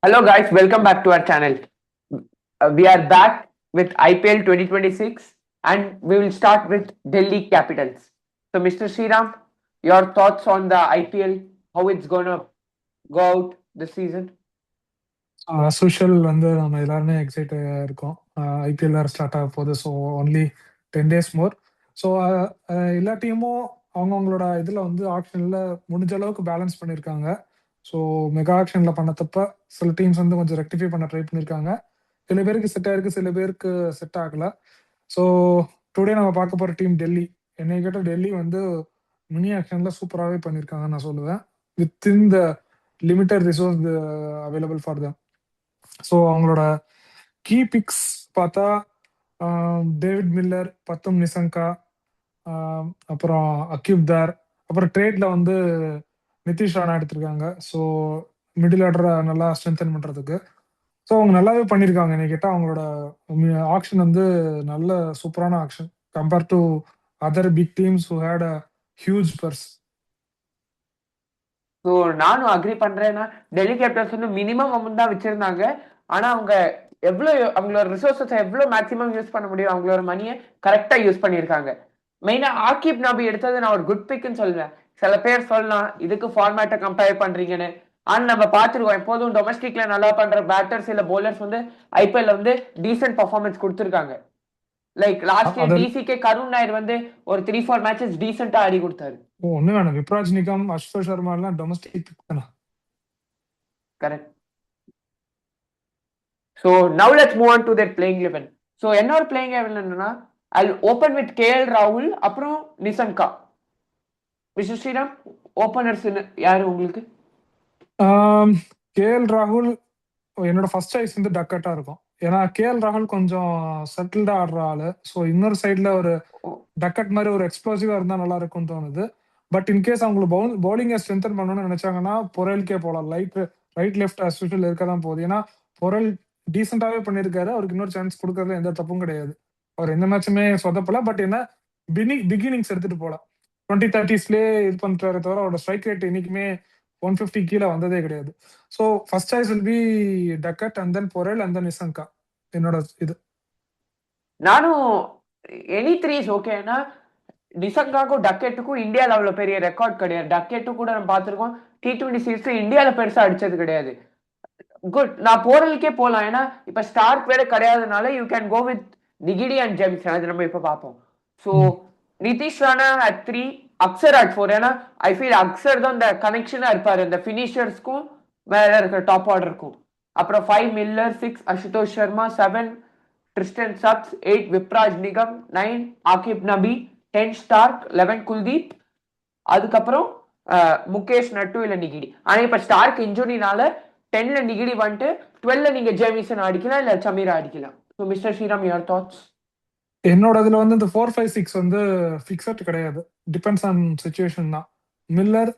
Hello guys, welcome back to our channel. We are back with IPL 2026 and we will start with Delhi Capitals. So Mr. Sriram, your thoughts on the IPL, how it's gonna go out this season? As usual நம்ம எல்லாருமே எக்ஸைட்டடாக இருக்கோம். IPL வேறு start ஆக போகுது. So only 10 days மோர். So எல்லா டீமும் அவங்கவுங்களோட இதில் ஆக்ஷனில் முடிஞ்ச அளவுக்கு பேலன்ஸ் பண்ணியிருக்காங்க. ஸோ மெகா ஆக்ஷனில் பண்ணத்தப்ப சில டீம்ஸ் கொஞ்சம் ரெக்டிஃபை பண்ண ட்ரை பண்ணியிருக்காங்க. சில பேருக்கு செட் ஆயிருக்கு, சில பேருக்கு செட் ஆகலை. ஸோ டுடே நம்ம பார்க்க போகிற டீம் டெல்லி. என்னை கேட்டால் டெல்லி மினி ஆக்ஷனில் சூப்பராகவே பண்ணியிருக்காங்கன்னு நான் சொல்லுவேன். Within the limited resource available for them. So அவங்களோட கீ பிக்ஸ் பார்த்தா டேவிட் மில்லர், பத்தும் நிசங்கா, அப்புறம் அக்யூப்தார், அப்புறம் ட்ரேட்ல நிதிஷ் ராணா எடுத்திருக்காங்க. ஸோ மிடில் ஆர்டரை நல்லா ஸ்ட்ரென்தன் பண்றதுக்கு. ஸோ அவங்க நல்லாவே பண்ணியிருக்காங்க. என்னை கேட்டால் அவங்களோட ஆக்ஷன் நல்ல சூப்பரான action compare to other big teams who had a huge purse. So நானும் அக்ரி பண்றேன்னா டெல்லி கேபிட்டல்ஸ் மினிமம் அமௌண்ட் தான் வச்சிருந்தாங்க. ஆனா அவங்க அவங்களோட ரிசோர்ஸஸ் எவ்வளவு மேக்ஸிமம் யூஸ் பண்ண முடியும், அவங்களோட மணியை கரெக்டா யூஸ் பண்ணியிருக்காங்க. மெயினா ஆகிப் நபி எடுத்தது நான் ஒரு குட் பிக்னு சொல்லுவேன். சில பேர் சொல்லலாம் இதுக்கு ஃபார்மேட்டை கம்பேர் பண்றீங்கன்னு. ஆனா நம்ம பார்த்துருக்கோம் எப்போதும் டொமஸ்டிக்ல நல்லா பண்ற பேட்டர்ஸ் இல்ல போலர்ஸ் ஐபிஎல்ல டீசென்ட் பர்ஃபார்மன்ஸ் கொடுத்துருக்காங்க. லைக் லாஸ்ட் இயர் டிசிகே கருண் நாயர் ஒரு 3-4 மேட்சஸ் டீசென்ட்டா ஆடி கொடுத்தாரு. ஒண்ணு வேணும், விப்ராஜ் நிகம், அஸ்வின் சர்மா எல்லாம் டொமஸ்டிக் தானே. Correct. So now let's move on to their playing 11. So என்னோட playing 11 என்னன்னா I'll open with KL ராகுல் அப்புறம் நிசங்கா. மிஸ்டர் ஸ்ரீராம், ஓபனர்ஸ் யாரு உங்களுக்கு? கேஎல் ராகுல் என்னோட ஃபர்ஸ்ட் சாய்ஸ் டக்கட்டா இருக்கும். ஏன்னா கேஎல் ராகுல் கொஞ்சம் செட்டில்டா ஆடுற ஆளு. ஸோ இன்னொரு சைட்ல ஒரு டக்கட் மாதிரி ஒரு எக்ஸ்ப்ளோசிவா இருந்தா நல்லா இருக்கும்னு தோணுது. பட் இன்கேஸ் அவங்களுக்கு பவுலிங்கை ஸ்ட்ரென்தன் பண்ணணும்னு நினைச்சாங்கன்னா பொரேல்கே போகலாம். ரைட் லெஃப்ட் அஸ் யூஷுவல் இருக்க தான் போகுது. ஏன்னா பொரேல் டீசெண்டாவே பண்ணியிருக்காரு. அவருக்கு இன்னொரு சான்ஸ் கொடுக்கறதுல எந்த தப்பும் கிடையாது. அவர் எந்த மேட்சுமே சொதப்பல. பட் என்ன பிகினிங்ஸ் எடுத்துட்டு போல 20-30ஸ்லேயே இது பண்றாரு தவிர அவரோட ஸ்ட்ரைக் ரேட் இன்னைக்குமே 150 கீழே வந்ததே கிடையாது. So first choice will be Duckett and then Porel and then Nissanka. என்னோட இது நானும் எனி த்ரீஸ் ஓகேனா நிசங்காக்கும் டக்கெட்டுக்கும் இந்தியா லெவல்ல பெரிய ரெக்கார்ட் கிடையாது. டக்கெட்டும் கூட நம்ம பார்த்துருக்கோம் T20 சீரீஸ்ல இந்தியாவில பெருசா அடிச்சது கிடையாது. குட், நான் போறதுக்கே போலாம். ஏன்னா இப்ப ஸ்டார்க் வேற கிடையாதுனால you can go with Ngidi and James. அது நம்ம இப்ப பார்ப்போம். So Nitish Rana at 3, Axar at 4. ஏன்னா ஐ ஃபீல் அக்சர் தான் இந்த கனெக்ஷனா இருப்பாரு இந்த ஃபினிஷர்ஸ்க்கும் மேல இருக்கிற டாப் ஆர்டருக்கும். அப்புறம் 5 Miller, 6 Ashutosh Sharma, 7 Tristan subs, 8 Vipraj Nigam, 9 ஆகிப் நபி, 10 ஸ்டார்க், 11 குல்தீப், அதுக்கப்புறம் முகேஷ் நட்டு இல்ல நிகிடி. ஆனா இப்ப ஸ்டார்க் இன்ஜுரினால 10ல நிகிடி 12ல நீங்க ஜேமிசன் அடிக்கலாம் இல்ல சமீரா அடிக்கலாம். So mister Sriram, your thoughts? என்னோட இதுல இந்த 4, 5, 6 ஃபிக்ஸட் கிடையாது. டிபெண்ட்ஸ் ஆன் சிச்சுவேஷன் தான். மில்லர்,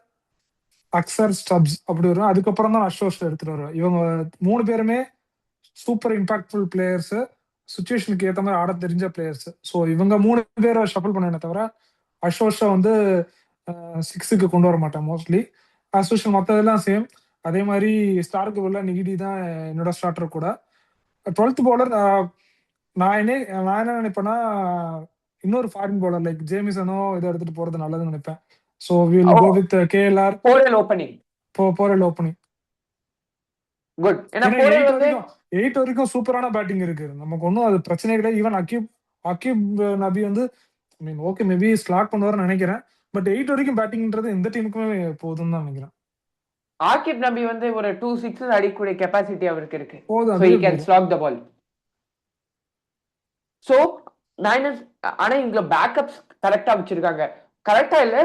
அக்சர், ஸ்டப்ஸ் அப்படி வரும். அதுக்கப்புறம் தான் அஷோஷ் எடுத்துட்டு வருவேன். இவங்க 3 பேருமே சூப்பர் இம்பாக்ட்ஃபுல் பிளேயர்ஸ், சுச்சுவேஷனுக்கு ஏற்ற மாதிரி ஆட தெரிஞ்ச பிளேயர்ஸ். ஸோ இவங்க 3 பேரை ஷஃபிள் பண்ண தவிர அஷோஷை 6க்கு கொண்டு வர மாட்டேன் மோஸ்ட்லி. அசோஷன் மற்றதெல்லாம் சேம். அதே மாதிரி ஸ்டார்க்கு உள்ள நிகிடி தான் என்னோட ஸ்டார்டர் கூட. 12th பவுலர் நான் என்ன நினைப்பேன்னா இன்னொரு ஃபாரின் பவுலர் லைக் ஜேமிசனோ இதை எடுத்துட்டு போறது நல்லதுன்னு நினைப்பேன். So will go with KLR. Porel opening. Good. ஏன்னா 8 வரைக்கும் சூப்பரான பேட்டிங் இருக்கு. நமக்கு ஒன்றும் அது பிரச்சனை கிடையாது. ஈவன் அக்யூப் நபி ஓகே மேபி ஸ்லாட் பண்ணுவார்னு நினைக்கிறேன். பட் 8 வரைக்கும் பேட்டிங்ன்றது எந்த டீமுக்குமே போதும்னு தான் நினைக்கிறேன். ஆகிப் நபி ஒரு 2 6 அடிக்கக்கூடிய கெப்பாசிட்டி அவருக்கு இருக்கு. So he can slog the ball. So ஆனா இங்க பேக்கப்ஸ் கரெக்டா வச்சிருக்காங்க. கரெக்டா இல்ல,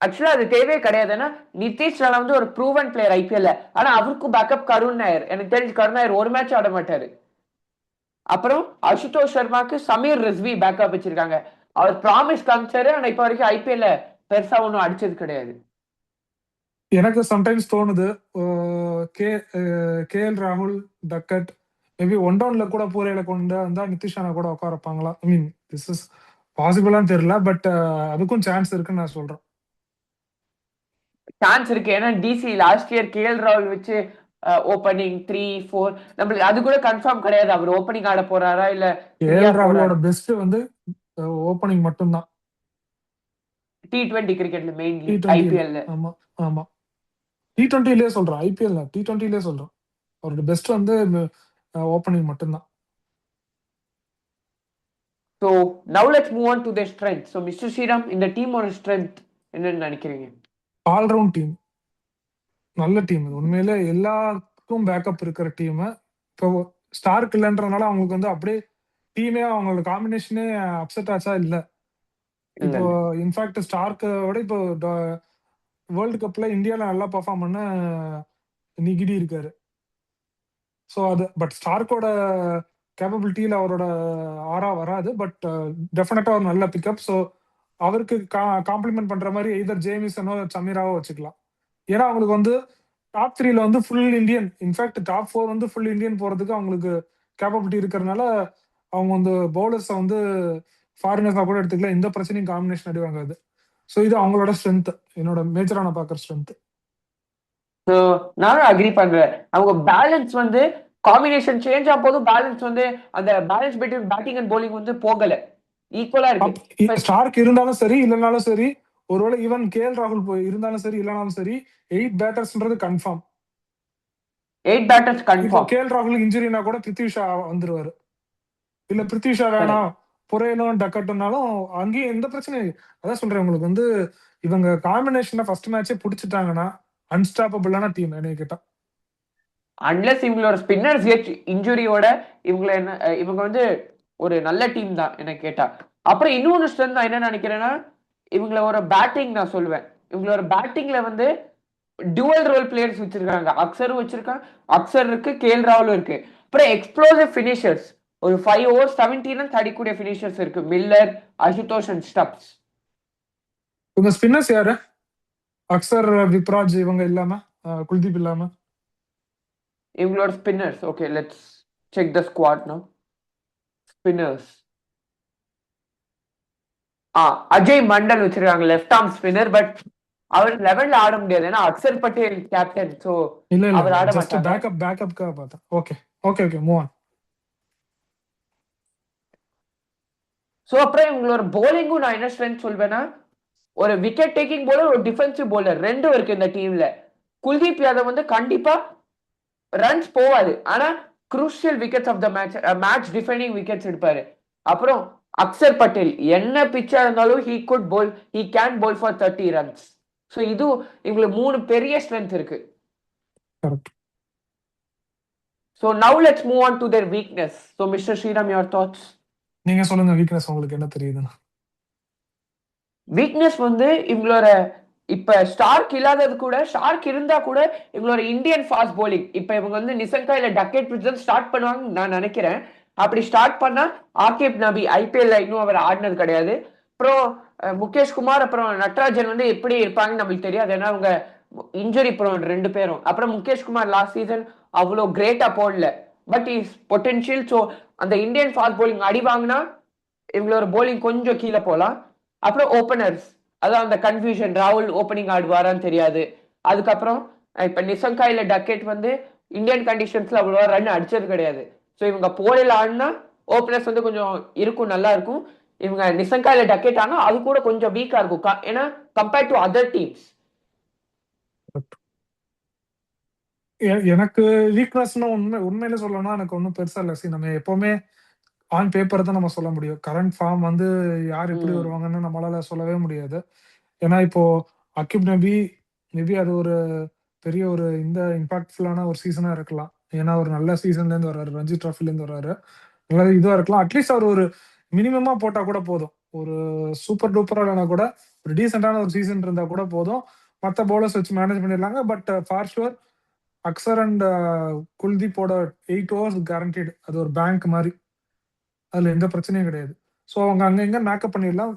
ஆக்சுவலா அது தேவையே கிடையாது. ஏன்னா நிதிஷ் ராணா ஒரு ப்ரூவன் பிளேயர் ஐபிஎல்ல. ஆனா அவருக்கும் பேக்கப் கருண் நாயர். எனக்கு தெரிஞ்சு கருண் நாயர் ஒரு மேட்ச் ஆட மாட்டாரு. அப்புறம் அசுதோஷ் சர்மாக்கு சமீர் ரிஸ்வி பேக்கப் வச்சிருக்காங்க. அவர் ப்ராமிஸ் காமிச்சாரு. ஆனா இப்ப வரைக்கும் ஐபிஎல்ல பெருசா ஒன்றும் அடிச்சது கிடையாது. எனக்கு சம்டைம்ஸ் தோணுது கேஎல் ராகுல் டக்கட் மேபி 1 டவுன்ல கூட பூரையில கொண்டு வந்தா நிதிஷானா கூட உட்கார வைப்பாங்களா. ஐ மீன் திஸ் இஸ் பாசிபிளான்னு தெரியல. பட் அதுக்கும் சான்ஸ் இருக்குன்னு நான் சொல்றேன். சான்ஸ் இருக்கு. ஏன்னா டிசி லாஸ்ட் இயர் கேஎல் ராகுல் வச்சு ஓப்பனிங் 3-4 நம்மளுக்கு அது கூட கன்ஃபார்ம் கிடையாது அவர் ஓப்பனிங் ஆட போறாரா இல்ல ஃப்ரீயா கேஎல் ராகுலோட போறாரா. பெஸ்ட் வந்து ஓப்பனிங் மட்டும்தான் T20 கிரிக்கெட்ல மெயின்லி T20ல. ஐபிஎல்ல. ஆமா ஆமா, T20லயே சொல்றோம், ஐபிஎல் T20லயே சொல்றோம். அவரோட பெஸ்ட் வந்து ஓப்பனிங் மட்டும்தான். So now let's move on to the strength. So mister Sriram, இந்த டீமோட ஸ்ட்ரென்த் என்னன்னு நினைக்கிறீங்க? ஆல்ரவுண்ட் டீம், நல்ல டீம் இது. உண்மையிலே எல்லாருக்கும் பேக்கப் இருக்கிற டீம். இப்போ ஸ்டார்க் இல்லைன்றனால அவங்களுக்கு வந்து அப்படியே டீமே அவங்களோட காம்பினேஷனே அப்செட் ஆச்சா இல்ல. இல்ல இப்போ இல்ல. இன்ஃபேக்ட் ஸ்டார்க்கை விட இப்போ வேர்ல்டு கப்ல இந்தியால நல்லா பெர்ஃபார்ம் பண்ண நிகிடி இருக்காரு. ஸோ அது பட் ஸ்டார்க்கோட கேப்பபிலிட்டியில் அவரோட ஆறா வராது. பட் டெஃபினட்டா ஒரு நல்ல பிக்கப். ஸோ அவருக்கு காம்ப்ளிமெண்ட் பண்ற மாதிரி எய்தர் ஜேமிசனோ சமீராவோ வச்சுக்கலாம். ஏன்னா அவங்களுக்கு வந்து டாப் த்ரீல வந்து full Indian, in fact top four வந்து ஃபுல் இந்தியன் போறதுக்கு அவங்களுக்கு கேப்பபிலிட்டி இருக்கிறதுனால அவங்க வந்து பவுலர்ஸை வந்து ஃபாரினர்ஸா கூட எடுத்துக்கலாம். எந்த பிரச்சனையும் காம்பினேஷன் அடி வாங்காது. ஸோ இது அவங்களோட ஸ்ட்ரென்த், என்னோட மேஜரான பார்க்குற ஸ்ட்ரென்த். ஸோ நானும் அக்ரி பண்றேன். அவங்க பேலன்ஸ் வந்து காம்பினேஷன் சேஞ்ச் ஆகும் போதும் பேலன்ஸ் வந்து அந்த balance between batting and bowling வந்து போகல, ஈக்குவலா இருக்கு. ஸ்டார்க் இருந்தாலும் சரி இல்லைனாலும் சரி, ஒருவேளை ஈவன் கேஎல் ராகுல் இருந்தாலும் சரி இல்லைனாலும் சரி, 8 பேட்டர்ஸ்ன்றது கன்ஃபார்ம். 8 பேட்டர்ஸ் இப்போ கன்ஃபார்ம். கேஎல் ராகுல் இன்ஜுரினா கூட பிருத்வி ஷா வந்துருவாரு. இல்ல பிருத்வி ஷா வேணாம், புரையலும் டக்கட்டுனாலும் அங்கேயும் எந்த பிரச்சனையும் இல்லை. அதான் சொல்றேன், உங்களுக்கு வந்து இவங்க காம்பினேஷனை ஃபர்ஸ்ட் மேட்சே பிடிச்சிட்டாங்கன்னா அன்ஸ்டாப்பபிளான டீம் என்னை கேட்டா. அன்லெஸ் இவங்களோட ஸ்பின்னர்ஸ் இன்ஜுரியோட இவங்கள என்ன இவங்க வந்து ஒரு நல்ல டீம் தான் எனக்கு கேட்டா. அப்புறம் இன்னொன்று ஸ்ட்ரென்த் நான் என்ன நினைக்கிறேன்னா, இவங்களோட பேட்டிங் நான் சொல்லுவேன். இவங்களோட பேட்டிங்ல வந்து டுவல் ரோல் பிளேயர்ஸ் வச்சிருக்காங்க. அக்சரும் வச்சிருக்காங்க, அக்சர் இருக்கு, கேஎல் ராகுலும் இருக்கு. அப்புறம் எக்ஸ்ப்ளோசிவ் ஃபினிஷர்ஸ் ஒரு 5 ஓவர் 17 ரன் அடிக்கூடிய ஃபினிஷர்ஸ் இருக்கு, மில்லர், அசுதோஷ் அண்ட் ஸ்டப்ஸ். இவங்க ஸ்பின்னர்ஸ் யாரு? அக்சர், விப்ராஜ் இவங்க இல்லாம, குல்தீப் இல்லாம இவங்களோட spinners. Okay, let's check the squad நவ. ஸ்பின்னர்ஸ் அஜய் மண்டல் வச்சிருக்காங்க, லெஃப்ட் ஆர்ம் ஸ்பின்னர். பட் அவர் லெவல்ல ஆட முடியாது, ஏன்னா அக்சர் பட்டேல் கேப்டன். சோ இல்ல இல்ல, அவர் ஆட ஜஸ்ட் மாட்டாங்க. பேக்கப்காக பார்த்தேன். Okay okay okay, move on. So அப்புறம் இவங்களோட போலிங்கும் நான் என்ன ஸ்ட்ரென்த் சொல்வேன்னா, ஒரு விக்கெட் டேக்கிங் போலர், ஒரு டிஃபென்சிவ் போலர் ரெண்டும் இருக்கு இந்த டீம்ல. குல்தீப் யாதவ் வந்து கண்டிப்பா ரன்ஸ் போவாது, ஆனா crucial wickets of the match, match defining wickets எடுப்பாரு. அப்புறம் அக்சர் பட்டேல் என்ன பிச்சா இருந்தாலும் he can bowl for 30 runs. So இது இவங்களுக்கு 3 பெரிய ஸ்ட்ரென்த் இருக்கு. Correct. So now let's move on to their weakness. So mister Sriram, your thoughts? நீங்க சொல்லுங்க, வீக்னஸ் உங்களுக்கு என்ன தெரியுதுன்னு. வீக்னஸ் வந்து இவங்களோட இப்ப ஸ்டார்க் இல்லாதது கூட, ஸ்டார்க் இருந்தா கூட இவங்களோட இந்தியன் ஃபாஸ்ட் போலிங். இப்ப இவங்க வந்து நிசங்கா இல்ல டக்கெட் பிரிட்ஜ் ஸ்டார்ட் பண்ணுவாங்கன்னு நான் நினைக்கிறேன். அப்படி ஸ்டார்ட் பண்ணா ஆகிப் நபி ஐபிஎல்ல இன்னும் அவர் ஆடினது கிடையாது. அப்புறம் முகேஷ் குமார் அப்புறம் நட்ராஜன் வந்து எப்படி இருப்பாங்கன்னு நம்மளுக்கு தெரியாது, ஏன்னா அவங்க இன்ஜுரி ப்ரோன் 2 பேரும். அப்புறம் முகேஷ் குமார் லாஸ்ட் சீசன் அவ்வளோ கிரேட்டா போடல, பட் இஸ் பொட்டன்ஷியல். ஸோ அந்த இந்தியன் ஃபாஸ்ட் போலிங் அடி வாங்கினா இவங்களோட போலிங் கொஞ்சம் கீழே போகலாம். அப்புறம் ஓப்பனர்ஸ், அதான் அந்த கன்ஃபியூஷன், ராகுல் ஓப்பனிங் ஆடுவாரான்னு தெரியாது. அதுக்கப்புறம் இப்ப நிசங்கா இல்ல டக்கெட் வந்து இந்தியன் கண்டிஷன்ஸ்ல அவ்வளவா ரன் அடிச்சது கிடையாது. ஸோ இவங்க போலில் ஆடினா ஓப்பனர்ஸ் வந்து கொஞ்சம் இருக்கும், நல்லா இருக்கும். இவங்க நிசங்கா இல்ல டக்கெட் ஆனா அது கூட கொஞ்சம் வீக்கா இருக்கும், ஏன்னா கம்பேர்ட் டு அதர் டீம்ஸ். எனக்கு வீக்னஸ்னு உண்மையில சொல்லணும்னா எனக்கு ஒன்றும் பெருசா இல்லை. நம்ம எப்பவுமே ஆன் பேப்பர் தான் நம்ம சொல்ல முடியும். கரண்ட் ஃபார்ம் வந்து யார் எப்படி வருவாங்கன்னு நம்மளால சொல்லவே முடியாது. ஏன்னா இப்போ அகிப் நபி மேபி அது ஒரு பெரிய ஒரு இந்த இம்பாக்ட்ஃபுல்லான ஒரு சீசனா இருக்கலாம். ஏன்னா ஒரு நல்ல சீசன்ல இருந்து வர்றாரு, ரஞ்சி டிராஃபில இருந்து வர்றாரு, நல்ல இதுவா இருக்கலாம். அட்லீஸ்ட் அவர் ஒரு மினிமமா போட்டா கூட போதும். ஒரு சூப்பர் டூப்பரா இல்லைனா கூட ஒரு டீசென்டான ஒரு சீசன் இருந்தா கூட போதும். மற்ற பவுலர்ஸ் வச்சு மேனேஜ் பண்ணிடலாங்க. But for sure Axar and குல்தீப்போட 8 ஓவர்ஸ் கேரண்டீடு. அது ஒரு பேங்க் மாதிரி, அதுல எந்த பிரச்சனையும் கிடையாது. ஸோ அவங்க அங்க இங்க மேக்கப் பண்ணிடலாம்.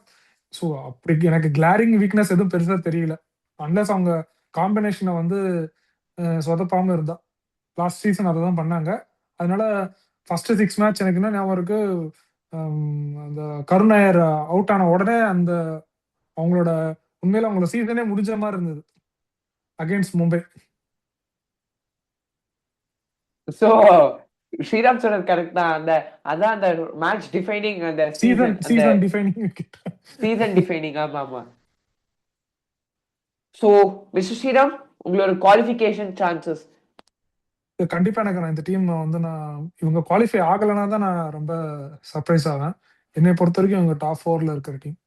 ஸோ அப்படி எனக்கு கிளாரிங் வீக்னஸ் எதுவும் பெருசா தெரியல, அன்லஸ் அவங்க காம்பினேஷனை வந்து சொதப்பாம இருந்தா. லாஸ்ட் சீசன் அதை தான் பண்ணாங்க. அதனால ஃபர்ஸ்ட் 6 மேட்ச் எனக்கு என்ன ஞாபகம் இருக்கு, அந்த கருணாயர் அவுட் ஆன உடனே அந்த அவங்களோட உண்மையில அவங்களோட சீசனே முடிஞ்ச மாதிரி இருந்தது அகைன்ஸ்ட் மும்பை. சோ ஸ்ரீராம் சொன்னது கரெக்ட் தான். அதான் அந்த மேட்ச் டிஃபைனிங் அந்த சீசன் அந்த சீசன் டிஃபைனிங் சீசன் டிஃபைனிங். ஆமா ஆமா. சோ மிஸ்டர் ஸ்ரீராம், உங்களோட குவாலிஃபிகேஷன் சான்சஸ். கண்டிப்பா எனக்கு நான் இந்த டீம் வந்து இவங்க குவாலிஃபை ஆகலைன்னா தான் நான் ரொம்ப சர்ப்ரைஸ் ஆவேன். என்னை பொறுத்த வரைக்கும் இவங்க டாப் 4ல இருக்கிற டீம்.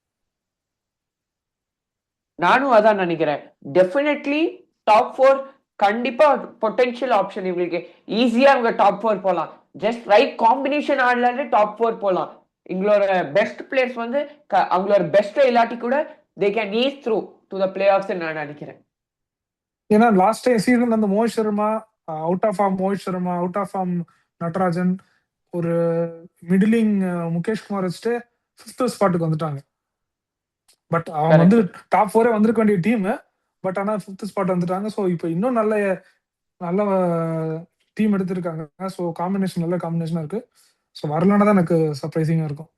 நானும் அதான் நினைக்கிறேன். டெஃபினெட்லி டாப் 4 கண்டிப்பா பொட்டன்ஷியல் ஆப்ஷன் இவங்களுக்கு. ஈஸியா அவங்க டாப் 4 போலாம். ஜஸ்ட் ரைட் காம்பினேஷன் ஆடலாலே டாப் 4 போலாம். எங்களோட பெஸ்ட் பிளேயர்ஸ் வந்து அவங்களோட பெஸ்ட் இல்லாட்டி கூட they can ease through to the playoffs நான் நினைக்கிறேன். ஏன்னா லாஸ்ட் சீசன் வந்து Mohit Sharma out of form, Mohit Sharma out of form, Natarajan ஒரு மிடிலிங் முகேஷ் குமார் வச்சுட்டு 5th ஸ்பாட்டுக்கு வந்துட்டாங்க. பட் அவங்க வந்து டாப் 4 வந்திருக்க வேண்டிய டீம். பட் ஆனா 5th ஸ்பாட் வந்துட்டாங்க. ஸோ இப்போ இன்னும் நல்ல நல்ல டீம் எடுத்திருக்காங்க. ஸோ காம்பினேஷன் நல்ல காம்பினேஷனா இருக்கு. ஸோ வரலன்னா தான் எனக்கு சர்ப்ரைசிங்கா இருக்கும்.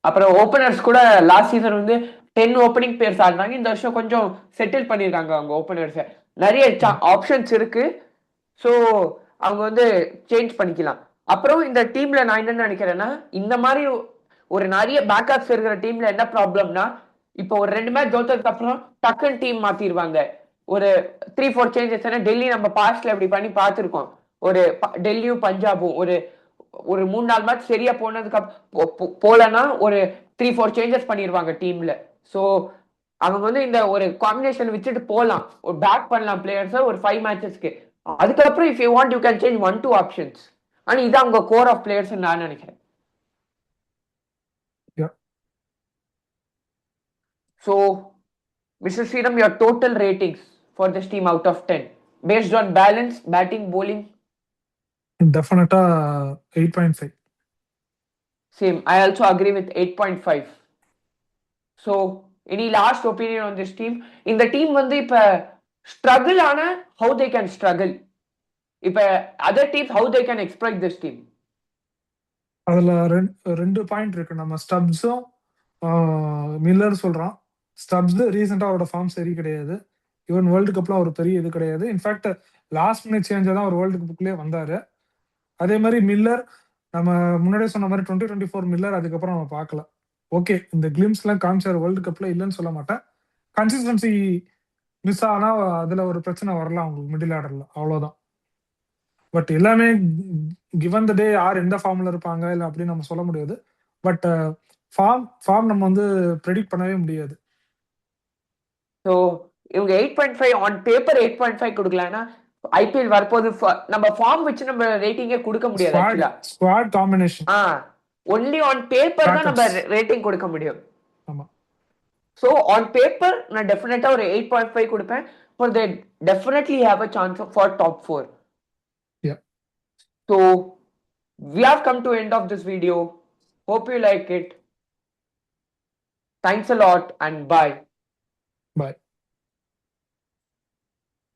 அப்புறம் ஓப்பனர்ஸ் கூட லாஸ்ட் சீசன் வந்து 10 ஓப்பனிங் பிளேயர்ஸ் ஆடினாங்க. இந்த வருஷம் கொஞ்சம் செட்டில் பண்ணியிருக்காங்க அவங்க ஓப்பனர்ஸை. நிறைய ஆப்ஷன்ஸ் இருக்கு. ஸோ அவங்க வந்து சேஞ்ச் பண்ணிக்கலாம். அப்புறம் இந்த டீம்ல நான் என்ன நினைக்கிறேன்னா, இந்த மாதிரி ஒரு நிறைய பேக்கப்ஸ் இருக்கிற டீம்ல என்ன ப்ராப்ளம்னா, இப்போ ஒரு 2 மேட்ச் தோத்ததுக்கு அப்புறம் டக்குன்னு டீம் மாத்திடுவாங்க. ஒரு 3-4 சேஞ்சஸ். டெல்லி நம்ம பாஸ்ட்ல இப்படி பண்ணி பார்த்துருக்கோம். ஒரு டெல்லியும் பஞ்சாபும் ஒரு ஒரு 3-4 மேட்ச் சரியா போனதுக்கு போலன்னா ஒரு 3-4 சேஞ்சஸ் பண்ணிடுவாங்க டீம்ல. ஸோ அவங்க வந்து இந்த ஒரு காம்பினேஷன் வச்சுட்டு போலாம், ஒரு பேக் பண்ணலாம் பிளேயர்ஸை ஒரு 5 மேட்சஸ்க்கு. அதுக்கப்புறம் if you want you can change 1-2 options. ஆனா இது அவங்க கோர் ஆஃப் பிளேயர்ஸ் நான் நினைக்கிறேன். So, Mr. Sriram, your total ratings for this team out of 10 based on balance, batting, bowling? டெஃபினட்டா 8.5. Same. I also agree with 8.5. So, any last opinion on this team? இந்த team வந்து இப்ப struggle ஆன how they can struggle. இப்ப other teams how they can exploit this team. அதுல 2 point இருக்கு. நம்ம ஸ்டப்ஸும் Miller சொல்றோம். ஸ்டப்ஸ் ரீசெண்டா அவரோட ஃபார்ம் சரி கிடையாது. ஈவன் வேர்ல்டு கப்ல ஒரு பெரிய இது கிடையாது. இன்ஃபேக்ட் லாஸ்ட் மினிட் சேஞ்சா தான் ஒரு வேர்ல்டு கப்புக்குள்ளே வந்தாரு. அதே மாதிரி மில்லர் நம்ம முன்னாடியே சொன்ன மாதிரி 2024 மில்லர் அதுக்கப்புறம் நம்ம பார்க்கல. ஓகே, இந்த கிளிம்ஸ் எல்லாம் காமிச்சார் வேர்ல்டு கப்ல, இல்லைன்னு சொல்ல மாட்டேன். கன்சிஸ்டன்சி மிஸ் ஆனா அதுல ஒரு பிரச்சனை வரலாம் உங்களுக்கு மிடில் ஆர்டர்ல, அவ்வளவுதான். பட் எல்லாமே கிவன் த டே யார் எந்த ஃபார்ம்ல இருப்பாங்க இல்லை அப்படின்னு நம்ம சொல்ல முடியாது. பட் ஃபார்ம் நம்ம வந்து ப்ரெடிக்ட் பண்ணவே முடியாது. ஸோ இவங்க 8.5 ஆன் பேப்பர் 8.5 கொடுக்கலாம்னா ஐபிஎல் வரப்போது நம்ம ஃபார்ம் வச்சு நம்ம ரேட்டிங்கே கொடுக்க முடியாது. ஆக்சுவலா squad combination only on paper தான் நம்ம ரேட்டிங் கொடுக்க முடியும். ஆமா. ஸோ ஆன் பேப்பர் நான் டெஃபினட்டா ஒரு 8.5 கொடுப்பேன். For they definitely have a chance for top 4. So we have come to end of this video. Hope you like it. Thanks a lot and bye. Bye.